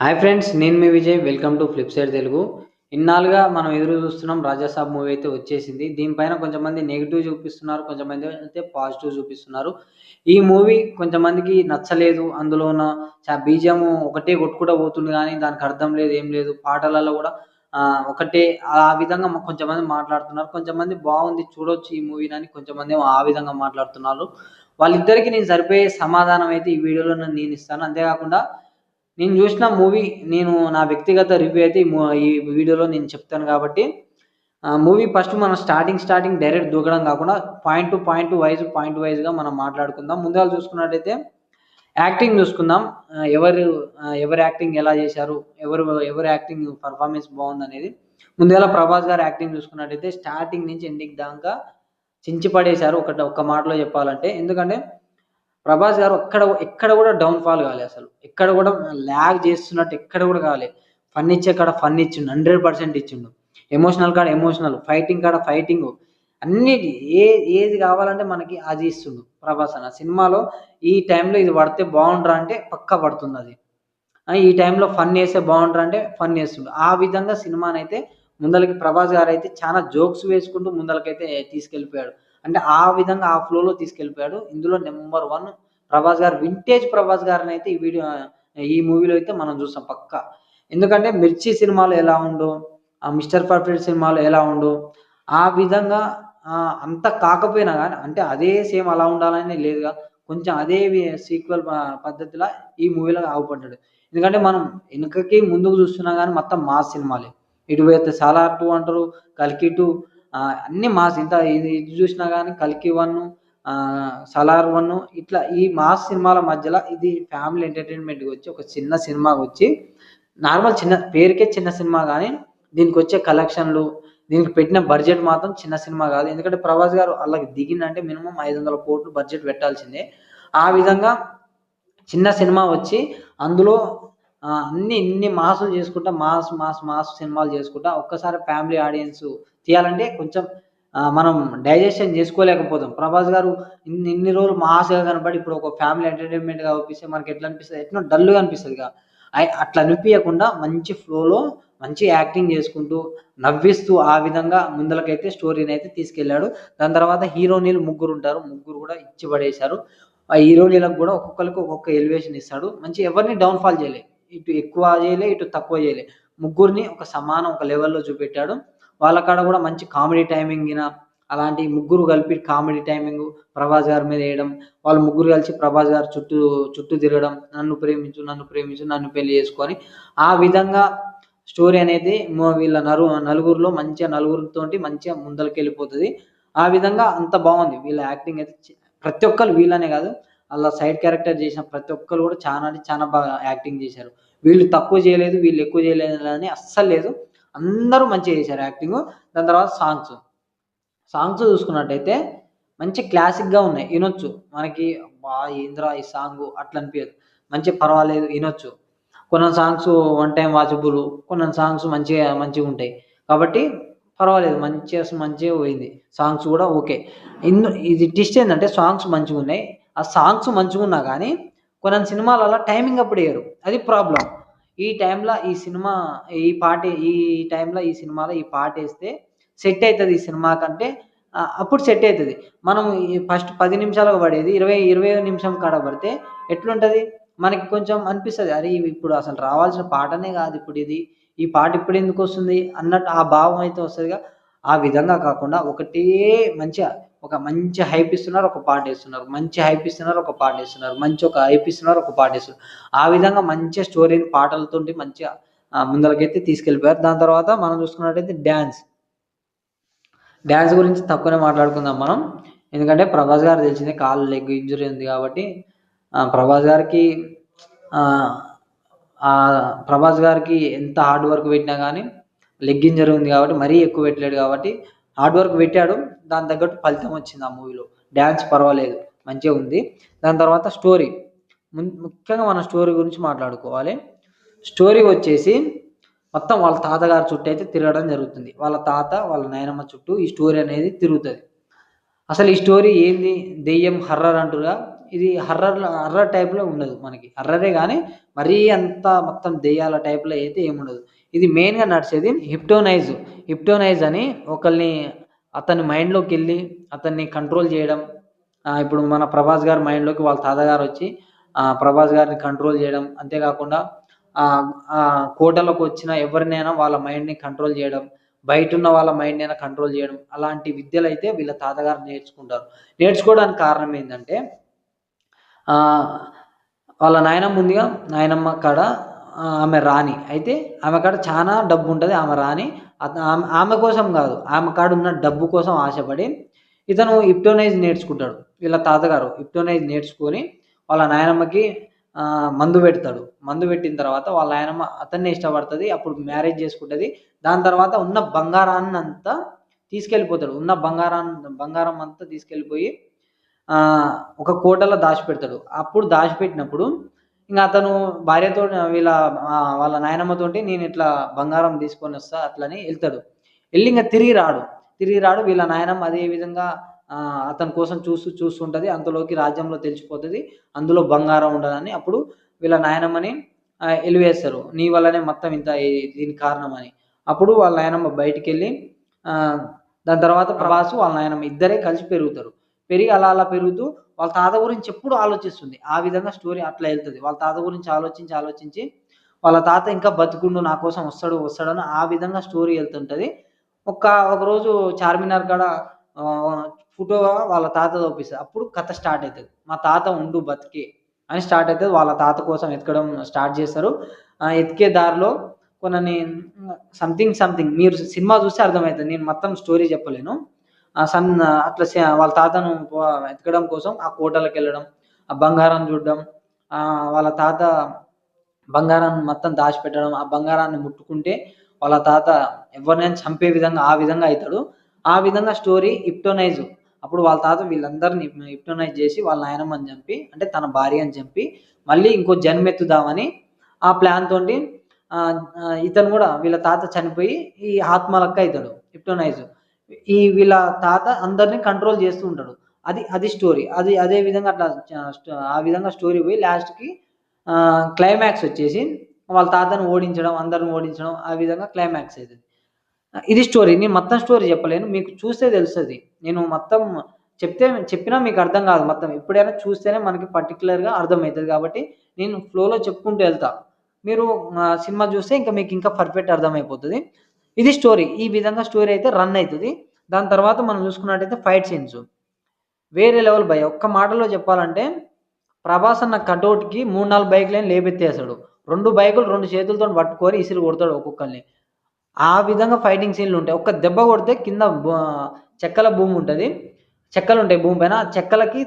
Hi friends, నేను మీ Vijay. Welcome to Flip Side Telugu. ఇన్నాళ్ళుగా మనం ఎదురు చూస్తున్నాం. రాజాసాబ్ మూవీ అయితే వచ్చేసింది. దీనిపైన కొంచెంమంది నెగిటివ్ చూపిస్తున్నారు, కొంచెంమంది అయితే పాజిటివ్ చూపిస్తున్నారు. ఈ మూవీ కొంతమందికి నచ్చలేదు. అందులో ఉన్న బీజిఎం ఒకటే కొట్టుకుంటూ పోతుంది కానీ దానికి అర్థం లేదు, ఏం లేదు. పాటలలో కూడా ఒకటే ఆ విధంగా కొంచెంమంది మాట్లాడుతున్నారు. కొంచెంమంది బాగుంది, చూడొచ్చు ఈ మూవీని అని కొంచెంమంది ఏమో ఆ విధంగా మాట్లాడుతున్నారు. వాళ్ళిద్దరికీ నేను సరిపోయే సమాధానం అయితే ఈ వీడియోలో నేను ఇస్తాను. అంతేకాకుండా నేను చూసిన మూవీ, నేను నా వ్యక్తిగత రివ్యూ అయితే ఈ వీడియోలో నేను చెప్తాను కాబట్టి మూవీ ఫస్ట్ మనం స్టార్టింగ్ డైరెక్ట్ దూకడం కాకుండా పాయింట్ వైజ్‌గా మనం మాట్లాడుకుందాం. ముందుగా చూసుకున్నట్టయితే యాక్టింగ్ చూసుకుందాం. ఎవరి యాక్టింగ్ ఎలా చేశారు, ఎవరి యాక్టింగ్ పెర్ఫార్మెన్స్ బాగుందనేది. ముందుగా ప్రభాస్ గారి యాక్టింగ్ చూసుకున్నట్టయితే స్టార్టింగ్ నుంచి ఎండింగ్ దాకా చించి పడేశారు ఒక్క మాటలో చెప్పాలంటే. ఎందుకంటే ప్రభాస్ గారు ఎక్కడ కూడా డౌన్ ఫాల్ కాలే అసలు. ఎక్కడ కూడా ల్యాగ్ చేస్తున్నట్టు ఎక్కడ కూడా కాలే. ఫన్ ఇచ్చే కాడ ఫన్ ఇచ్చిండు. 100% ఇచ్చిండు. ఎమోషనల్ కాడ ఎమోషనల్, ఫైటింగ్ కాడ ఫైటింగు. అన్నిటి ఏది కావాలంటే మనకి అది ఇస్తుండు ప్రభాస్ అన్న. సినిమాలో ఈ టైంలో ఇది పడితే బావుండురా అంటే పక్కా పడుతుందది. ఈ టైంలో ఫన్ ఏస్తే బావుండురా అంటే ఫన్ ఏస్తుండు. ఆ విధంగా సినిమానైతే ముందలకి ప్రభాస్ గారైతే చాలా జోక్స్ వేసుకుంటూ ముందలకైతే తీసుకెళ్ళిపోయాడు. అంటే ఆ విధంగా ఆ ఫ్లోలో తీసుకెళ్ళిపోయాడు. ఇందులో నంబర్ 1 ప్రభాస్ గారు, వింటేజ్ ప్రభాస్ గారినైతే ఈ మూవీలో అయితే మనం చూస్తాం పక్కా. ఎందుకంటే 'మిర్చి' సినిమాలో ఎలా ఉందో, 'మిస్టర్ పర్ఫెక్ట్' సినిమాలో ఎలా ఉందో, ఆ విధంగా అంత కాకపోయినా గాని, అంటే అదే సేమ్ అలా ఉండాలని లేదుగా. కొంచెం అదే సీక్వెల్ పద్ధతిలా ఈ మూవీలో ఆవుపడ్డాడు. ఎందుకంటే మనం వెనకకి ముందుకు చూస్తున్నా గాని మొత్తం మాస్ సినిమాలే. ఇటు పోతే 'సాలార్ 2' అంటారు, 'కల్కి 2' అన్నీ మాస్. ఇది చూసినా గాని 'కల్కి 1', 'సలార్ 1' ఇట్లా ఈ మాస్ సినిమాల మధ్యలో ఇది ఫ్యామిలీ ఎంటర్‌టైన్‌మెంట్‌గా వచ్చి ఒక చిన్న సినిమాగా వచ్చి నార్మల్ చిన్న పేరుకే చిన్న సినిమా గాని దీనికొచ్చే కలెక్షన్‌లు, దీనికి పెట్టిన బడ్జెట్ మాత్రం చిన్న సినిమా కాదు. ఎందుకంటే ప్రభాస్ గారు అల్లకి దిగిండంటే మినిమమ్ 500,00,00,000 బడ్జెట్ పెట్టాల్సిందే. ఆ విధంగా చిన్న సినిమా వచ్చి అందులో ఇన్ని మాసులు చేసుకుంటా మాస్ సినిమాలు చేసుకుంటా ఒక్కసారి ఫ్యామిలీ ఆడియన్స్ తీయాలంటే కొంచెం మనం డైజెషన్ చేసుకోలేకపోతాం. ప్రభాస్ గారు ఇన్ని రోజులు మాస్‌గా కనపడి ఇప్పుడు ఒక ఫ్యామిలీ ఎంటర్‌టైన్‌మెంట్‌గా చూపిస్తే మనకి ఎట్లా అనిపిస్తది? ఎట్నో డల్‌గా అనిపిస్తదిగా. అట్లా అనిపియకుండా మంచి ఫ్లోలో మంచి యాక్టింగ్ చేసుకుంటూ, నవ్విస్తూ ఆ విధంగా ముందలకైతే స్టోరీనైతే తీసుకెళ్ళాడు. దాని తర్వాత హీరోయిన్‌లు ముగ్గురుంటారు. ముగ్గురు కూడా ఇచ్చి పడేశారు. ఆ హీరోయిన్‌లకు కూడా ఒక్కొక్కళ్ళకి ఒక్కొక్క ఎలివేషన్ ఇస్తాడు. ఎవరిని డౌన్ ఫాల్ చేయలే. ఇటు ఎక్కువ చేయలే, ఇటు తక్కువ చేయలే. ముగ్గురిని ఒక సమానం ఒక లెవెల్‌లో చూపెట్టాడు. వాళ్ళ కాడ కూడా మంచి కామెడీ టైమింగ్ అలాంటి ముగ్గురు కలిపి కామెడీ టైమింగు ప్రభాస్ గారి మీద ఎయడం. వాళ్ళు ముగ్గురు కలిసి ప్రభాస్ గారి చుట్టూ తిరగడం. నన్ను ప్రేమించు, నన్ను ప్రేమించు, నన్ను పెళ్లి చేసుకో అని. ఆ విధంగా స్టోరీ అనేది వీళ్ళ నలుగురిలో మంచిగా నలుగురితోటి మంచిగా ముందలకెళ్ళిపోతది. ఆ విధంగా అంత బావుంది. వీళ్ళ యాక్టింగ్ అయితే ప్రతి ఒక్కళ్ళు, వీళ్ళనే కాదు, అలా సైడ్ క్యారెక్టర్ చేసిన ప్రతి ఒక్కళ్ళు కూడా చానా అంటే చానా బాగా యాక్టింగ్ చేశారు. వీళ్ళు తక్కువ చేయలేదు, వీళ్ళు ఎక్కువ చేయలేదు అని అస్సలు లేదు. అందరూ మంచిగా చేశారు యాక్టింగు. దాని తర్వాత సాంగ్స్ చూసుకున్నట్టయితే మంచి క్లాసిక్‌గా ఉన్నాయి. ఇనొచ్చు. మనకి అబ్బా! ఏందిరా ఈ సాంగు అట్లా అనిపియదు. పర్వాలేదు ఇనొచ్చు. కొన్ని సాంగ్స్ వన్ టైమ్ వాచబుల్. కొన్ని సాంగ్స్ మంచిగుంటాయి. కాబట్టి పర్వాలేదు. మంచిగా పోయింది. సాంగ్స్ కూడా ఓకే. ఇది ట్విస్ట్ ఏందంటే సాంగ్స్ మంచిగున్నాయి. ఆ సాంగ్స్ మంచిగున్నా గానీ కొన్ని సినిమాలల్ల టైమింగ్ అప్పుడు ఎయరు. అది ప్రాబ్లమ్. ఈ టైంల ఈ సినిమా ఈ టైంలో ఈ సినిమాలో ఈ పాటేస్తే సెట్ అయితది ఈ సినిమాకంటే అప్పుడు సెట్ అయితది. మనం ఈ ఫస్ట్ 10 నిమిషాలకు పడేది 20 నిమిషం కాడ పడితే ఎట్లుంటది? మనకి కొంచెం అనిపిస్తది. అరే! ఇప్పుడు అసలు రావాల్సిన పాటనే కాదు ఇప్పుడిది. ఈ పాట ఇప్పుడెందుకొస్తుంది అన్నట్టు ఆ భావం అయితే వస్తదిగా. ఆ విధంగా కాకుండా ఒక మంచి హైప్ ఇస్తున్నారు, ఒక పాటేస్తున్నారు. మంచి హైప్ ఇస్తున్నారు, ఒక పాటేస్తున్నారు. ఒక హైప్ ఇస్తున్నారు, ఒక పాటేస్తున్నారు. ఆ విధంగా మంచిగా స్టోరీని పాటలతోటి మంచిగా ముందలకైతే తీసుకెళ్ళిపోయారు. దాని తర్వాత మనం చూసుకున్నట్టయితే డాన్స్ గురించి తక్కువనే మాట్లాడుకుందాం మనం. ఎందుకంటే ప్రభాస్ గారు తెలిసిందే, లెగ్ ఇంజ్యూరీ ఉంది కాబట్టి ప్రభాస్ గారికి ఆహ్, ప్రభాస్ గారికి ఎంత హార్డ్ వర్క్ పెట్టినా గానీ లెగ్ ఇంజ్యూరీ ఉంది కాబట్టి మరీ ఎక్కువ పెట్టలేడు కాబట్టి హార్డ్ వర్క్ పెట్టాడు. దానికి తగ్గట్టు ఫలితం వచ్చింది ఆ మూవీలో. డాన్స్ పర్వాలేదు, మంచిగా ఉంది. దాని తర్వాత స్టోరీ. ముఖ్యంగా మనం స్టోరీ గురించి మాట్లాడుకోవాలి. స్టోరీ వచ్చేసి మొత్తం వాళ్ళ తాతగారి చుట్టూ అయితే తిరగడం జరుగుతుంది. వాళ్ళ తాత, వాళ్ళ నాయనమ్మ చుట్టూ ఈ స్టోరీ అనేది తిరుగుతది. అసలు ఈ స్టోరీ ఏంది? దెయ్యం హర్రర్ అంటుర్రుగా. ఇది హర్రర్ టైప్‌లో ఉండదు మనకి. హర్రరే గానీ మరీ అంత మొత్తం దెయ్యాల టైప్‌లో అయితే ఏముండదు. ఇది మెయిన్‌గా నడిచేది హిప్నోటైజ్ అని ఒకళ్ళని అతని మైండ్‌లోకెళ్ళి అతన్ని కంట్రోల్ చేయడం. ఇప్పుడు మన 'ప్రభాస్' గారి మైండ్‌లోకి వాళ్ళ తాతగారొచ్చి 'ప్రభాస్' గారిని కంట్రోల్ చేయడం. అంతేకాకుండా కోటలోకొచ్చిన ఎవరినైనా వాళ్ళ మైండ్‌ని కంట్రోల్ చేయడం. బయటున్న వాళ్ళ మైండ్‌నైనా కంట్రోల్ చేయడం. అలాంటి విద్యలైతే వీళ్ళ తాతగారు నేర్చుకుంటారు. నేర్చుకోవడానికి కారణం ఏందంటే ఆహ్, వాళ్ళ నాయనమ్మ ఉందిగా, నాయనమ్మ కాడ ఆమె రాణి. అయితే ఆమె కాడ చానా డబ్బుంటది. ఆమె రాణి. ఆమె కోసం గాదు. ఆమె కాడున్న డబ్బు కోసం ఆశపడి ఇతను హిప్నోటైజ్ నేర్చుకుంటాడు. వీళ్ళ తాతగారు హిప్నోటైజ్ నేర్చుకొని వాళ్ళ నాయనమ్మకి మందు పెడతాడు. మందు పెట్టిన తర్వాత వాళ్ళ నాయనమ్మ అతన్నే ఇష్టపడతది. అప్పుడు మ్యారేజ్ చేసుకుంటది. దాని తర్వాత ఉన్న బంగారాన్నంతా తీసుకెళ్ళిపోతాడు. ఉన్న బంగారం అంతా తీసుకెళ్ళిపోయి ఒక కోటలో దాచిపెడతాడు. అప్పుడు దాచిపెట్టినప్పుడు ఇంగ అతను భార్యతో వాళ్ళ నాయనమ్మతోటి నేనిట్లా బంగారం తీసుకొనొస్తా అట్లని ఎళ్తాడు. ఎళ్లి ఇంగ తిరిగి రాడు. వీళ్ళ నాయనమ్మ అదే విధంగా అతని కోసం చూస్తుంటది. అంతలోకి రాజ్యంలో తెలిసిపోతది. అందులో బంగారం ఉండదని. అప్పుడు వీళ్ళ నాయనమ్మని ఎలివేస్తారు. నీ వల్లనే మొత్తం ఇంత దీనికి కారణమని. అప్పుడు వాళ్ళ నాయనమ్మ బయటికెళ్ళి ఆహ్, దాని తర్వాత ప్రభాసు వాళ్ళ నాయనమ్మ ఇద్దరే కలిసి పెరుగుతారు. పెరిగి అలా పెరుగుతూ వాళ్ళ తాత గురించి ఎప్పుడు ఆలోచిస్తుంది. ఆ విధంగా స్టోరీ అట్లా ఎళ్తది. వాళ్ళ తాత గురించి ఆలోచించి వాళ్ళ తాత ఇంకా బతికుండు నా కోసం వస్తాడని ఆ విధంగా స్టోరీ ఎళ్తుంటది. ఒకరోజు చార్మినార్ కాడ ఆహ్, ఫోటో వాళ్ళ తాతది అవుపిస్తది. అప్పుడు కథ స్టార్ట్ అయితది. మా తాత ఉండు బతికి అని స్టార్ట్ అయితది. వాళ్ళ తాత కోసం ఎతకడం స్టార్ట్ చేస్తారు. ఎతికే దారిలో కొన్నని సంథింగ్ మీరు సినిమా చూస్తే అర్థమైతది. నేను మొత్తం స్టోరీ చెప్పలేను. అట్లా వాళ్ళ తాతను వెతకడం కోసం ఆ కోటలకెళ్ళడం, ఆ బంగారం చూడడం, వాళ్ళ తాత బంగారాన్ని మొత్తం దాచిపెట్టడం, ఆ బంగారాన్ని ముట్టుకుంటే వాళ్ళ తాత ఎవరినైనా చంపే విధంగా ఆ విధంగా అయితాడు. ఆ విధంగా స్టోరీ హిప్నోటైజ్. అప్పుడు వాళ్ళ తాత వీళ్ళందరిని హిప్నోటైజ్ చేసి వాళ్ళ నాయనమ్మని చంపి అంటే తన భార్యని చంపి మళ్ళీ ఇంకో జన్మెత్తుదామని ఆ ప్లాన్ తోటి ఇతను గూడా వీళ్ళ తాత చనిపోయి ఈ ఆత్మ లెక్క అయితాడు హిప్నోటైజ్. వీళ్ళ తాత అందరిని కంట్రోల్ చేస్తూ ఉంటాడు. అది స్టోరీ. అదే విధంగా అట్లా ఆ విధంగా స్టోరీ పోయి లాస్ట్‌కి క్లైమాక్స్ వచ్చేసి వాళ్ళ తాతని ఓడించడం, అందరిని ఓడించడం ఆ విధంగా క్లైమాక్స్ అయితది. ఇది స్టోరీ. నేను మొత్తం స్టోరీ చెప్పలేను. మీకు చూస్తే తెలుస్తది. నేను మొత్తం చెప్పినా మీకు అర్థం కాదు మొత్తం. ఎప్పుడైనా చూస్తేనే మనకి పర్టిక్యులర్‌గా అర్థమైతది కాబట్టి నేను ఫ్లోలో చెప్పుకుంటూ ఎళ్తా. మీరు సినిమా చూస్తే మీకు ఇంకా పర్ఫెక్ట్ అర్థమైపోతది. ఇది స్టోరీ. ఈ విధంగా స్టోరీ అయితే రన్ అయితది. దాని తర్వాత మనం చూసుకున్నట్టయితే ఫైట్ సీన్స్ వేరే లెవెల్ భయ్యా! ఒక్క మాటలో చెప్పాలంటే 'ప్రభాస్' అన్న కటౌట్‌కి 3, 4 బైకులని లేపెత్తేస్తాడు. 2 బైకులు 2 చేతులతోని పట్టుకొని ఇసిరి కొడతాడు ఒక్కొక్కల్ని. ఆ విధంగా ఫైటింగ్ సీన్‌లుంటాయి. ఒక్క దెబ్బ కొడితే కింద చెక్కల భూముంటది. చెక్కలుంటాయి భూమి పైన. ఆ చెక్కలకి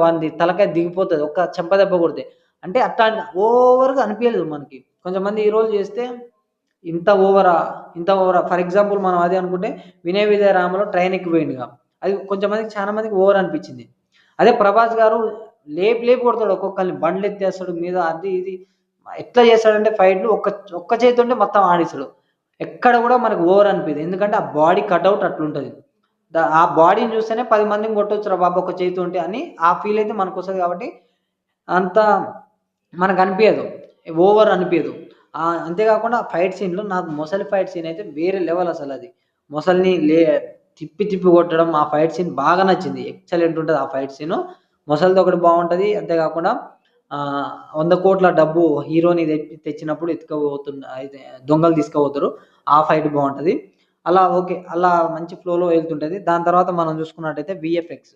వానిది తలకాయ దిగిపోతది. ఒక్క చెంప దెబ్బ కొడితే. అంటే అట్లాంటి ఓవర్‌గా అనిపియలేదు మనకి. కొంతమంది హీరోలు చేస్తే ఇంత ఓవరా? ఫర్ ఎగ్జాంపుల్ మనం అదే అనుకుంటే 'వినయ విజయ రామ'లో ట్రైన్ ఎక్కిపోయిండుగా. అది చాలా మందికి ఓవర్ అనిపిచ్చింది. అదే 'ప్రభాస్' గారు లేపి కొడతాడు ఒక్కొక్కల్ని. బండ్లెత్తేస్తాడు మీద అది ఇది. ఎట్లా చేస్తాడంటే ఫైట్‌లు ఒక్క చేత్తోనే మొత్తం ఆడిస్తాడు. ఎక్కడ గూడా మనకు ఓవర్ అనిపియదు. ఎందుకంటే ఆ బాడీ కటౌట్ అట్లుంటది. ఆ బాడీని చూస్తేనే 10 మందిని కొట్టొచ్చురా బాబు ఒక చేయితోటి అని ఆ ఫీల్ అయితే మనకొస్తది కాబట్టి అంత మనకనిపియదు. ఓవర్ అనిపియదు. అంతేకాకుండా ఫైట్ సీన్‌లో నాకు మొసలి ఫైట్ సీన్ అయితే వేరే లెవెల్ అసలది. మొసలిని తిప్పి కొట్టడం ఆ ఫైట్ సీన్ బాగా నచ్చింది. ఎక్సలెంట్ ఉంటది ఆ ఫైట్ సీను. మొసలిదొకటి బావుంటది. అంతేకాకుండా 100,00,00,000 డబ్బు హీరోని తెచ్చినప్పుడు అయితే దొంగలు తీసుకుపోతారు. ఆ ఫైట్ బావుంటది. అలా ఓకే. అలా మంచి ఫ్లోలో వెళ్తుంటది. దాని తర్వాత మనం చూసుకున్నట్టయితే వీఎఫ్ఎక్స్.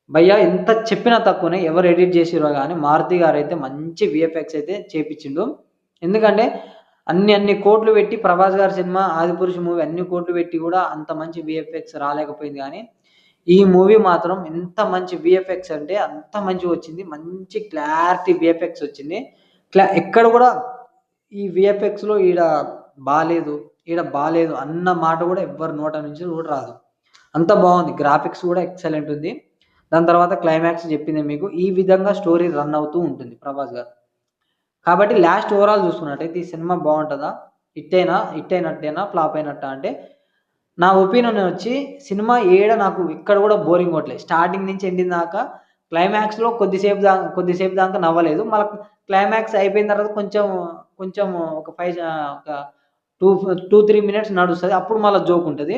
భయ్యా ఎంత చెప్పినా తక్కువనే. ఎవరు ఎడిట్ జేసిర్రో గాని 'మారుతి' గారైతే మంచి వీఎఫ్ఎక్స్ అయితే చేపిచ్చిండు. ఎందుకంటే అన్ని కోట్లు పెట్టి 'ప్రభాస్' గారి సినిమా 'ఆదిపురుష్' మూవీ అన్ని కోట్లు పెట్టి గూడా అంత మంచి వీఎఫ్ఎక్స్ రాలేకపోయింది గానీ, ఈ మూవీ మాత్రం ఎంత మంచి వీఎఫ్ఎక్స్ అంటే అంత మంచిగొచ్చింది. మంచి క్లారిటీ వీఎఫ్ఎక్స్ వచ్చింది. ఎక్కడ గూడా ఈ వీఎఫ్ఎక్స్‌లో ఈడ బాలేదు అన్న మాట గూడా ఎవ్వరి నోట నుంచి గూడా రాదు. అంత బావుంది. గ్రాఫిక్స్ గూడా ఎక్సలెంట్ ఉంది. దాని తర్వాత క్లైమాక్స్ జెప్పిందే మీకు. ఈ విధంగా స్టోరీ రన్ అవుతూ ఉంటుంది 'ప్రభాస్' గారు. కాబట్టి లాస్ట్ ఓవరాల్ చూసుకున్నట్టయితే ఈ సినిమా బావుంటదా? హిట్ అయినట్టేనా? ఫ్లాప్ అయినట్టా? అంటే నా ఒపీనియన్ వచ్చి సినిమా నాకు ఎక్కడ గూడా బోరింగ్ కొట్టలే. స్టార్టింగ్ నుంచి ఎండింగ్ దాకా క్లైమాక్స్‌లో కొద్దిసేపు దాకా నవ్వలేదు. మళ్ళా క్లైమాక్స్ అయిపోయిన తర్వాత కొంచెం, కొంచెం ఒక 2, 3 మినిట్స్ నడుస్తది. అప్పుడు మళ్ళా జోక్ ఉంటది.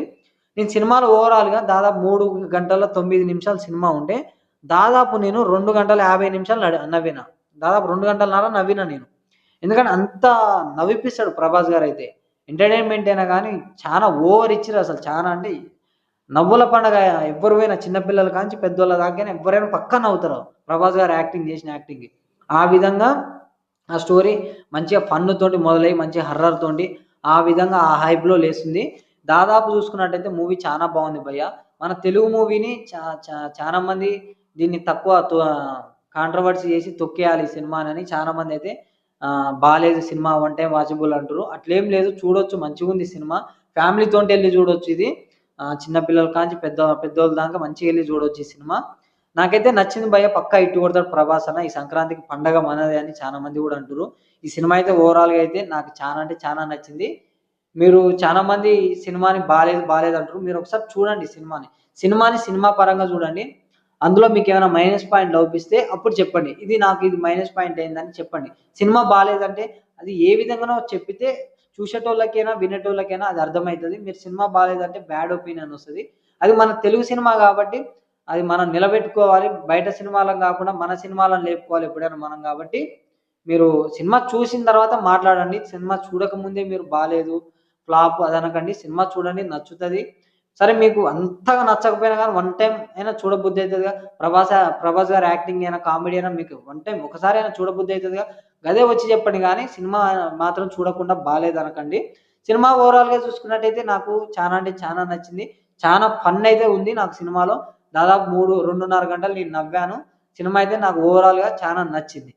నేను సినిమాలో ఓవరాల్‌గా దాదాపు 3 గంటల 9 నిమిషాల సినిమా ఉంటే, దాదాపు నేను 2 గంటల 50 నిమిషాలు నవ్విన. దాదాపు 2 గంటలన్నర నవ్విన నేను. ఎందుకంటే అంత నవ్విపిస్తాడు 'ప్రభాస్' గారైతే. ఎంటర్‌టైన్‌మెంట్ అయినా గానీ చానా ఓవర్ ఇచ్చిర్రసలు. చానా అంటే నవ్వుల పండగ ఎవ్వరు పోయినా చిన్న పిల్లల కాంచి పెద్దోళ్ళ దాకా గాని ఎవ్వరైనా పక్కా నవ్వుతారు. 'ప్రభాస్' గారు యాక్టింగ్ చేసిన యాక్టింగ్‌కి. ఆ విధంగా ఆ స్టోరీ మంచిగా ఫన్‌తోటి మొదలయ్యి మంచిగా హర్రర్ తోటి ఆ విధంగా ఆ హైప్‌లో లేస్తుంది. దాదాపు చూసుకున్నట్టయితే మూవీ చానా బావుంది భయ్య. మన తెలుగు మూవీని చా చా చానా మంది దీన్ని కాంట్రోవర్సీ చేసి తొక్కేయాలి ఈ సినిమానని చాలా మందైతే బాలేదు సినిమా వన్ టైమ్ వాచబుల్ అంటుర్రు. అట్లేం లేదు చూడొచ్చు మంచిగుంది సినిమా. ఫ్యామిలీతోటెళ్లి చూడొచ్చిది. చిన్న పిల్లల కాంచి పెద్దోళ్ళ దాకా మంచిగెళ్లి చూడొచ్చు ఈ సినిమా. నాకైతే నచ్చింది భయ్య. పక్కా హిట్ కొడతాడు 'ప్రభాస్' అన్న. ఈ సంక్రాంతికి పండగ మనదే అని చాలా మంది గూడా అంటుర్రు. ఈ సినిమా అయితే ఓవరాల్‌గా అయితే నాకు చానా అంటే చానా నచ్చింది. మీరు చాలా మంది ఈ సినిమాని బాలేదు అంటుర్రు. మీరొకసారి చూడండి సినిమాని. సినిమా పరంగా చూడండి. అందులో మీకేమైనా మైనస్ పాయింట్లు అవుపిస్తే అప్పుడు చెప్పండి. ఇది మైనస్ పాయింట్ అయిందని చెప్పండి. సినిమా బాలేదంటే అది ఏ విధంగానో చెప్పితే చూసేటోళ్ళకైనా, వినేటోళ్ళకైనా అది అర్థమైతది. మీరు సినిమా బాలేదంటే బ్యాడ్ ఒపీనియన్ ఒస్తది. అది మన తెలుగు సినిమా గాబట్టి అది మనం నిలబెట్టుకోవాలి. బయట సినిమాలను గాకుండా మన సినిమాలను లేపుకోవాలి ఎప్పుడైనా మనం గాబట్టి, మీరు సినిమా చూసిన తర్వాత మాట్లాడండి. సినిమా చూడకముందే మీరు బాలేదు, ఫ్లాప్ అదనకండి. సినిమా చూడండి నచ్చుతది. సరే మీకు అంతగా నచ్చకపోయినా గానీ వన్ టైమ్ అయినా చూడబుద్ధి అయితదిగా. 'ప్రభాస్' గారి యాక్టింగ్ అయినా, కామెడీ అయినా మీకు వన్ టైమ్ ఒకసారైనా చూడబుద్ధి అయితదిగా. గదే వచ్చి చెప్పండి గానీ సినిమా మాత్రం చూడకుండా బాలేదనకండి. సినిమా ఓవరాల్‌గా చూసుకున్నట్టయితే నాకు చానా అంటే చానా నచ్చింది. చానా ఫన్ అయితే ఉంది నాకు సినిమాలో. దాదాపు 2:30 గంటలు నేను నవ్వాను. సినిమా అయితే నాకు ఓవరాల్‌గా చానా నచ్చింది.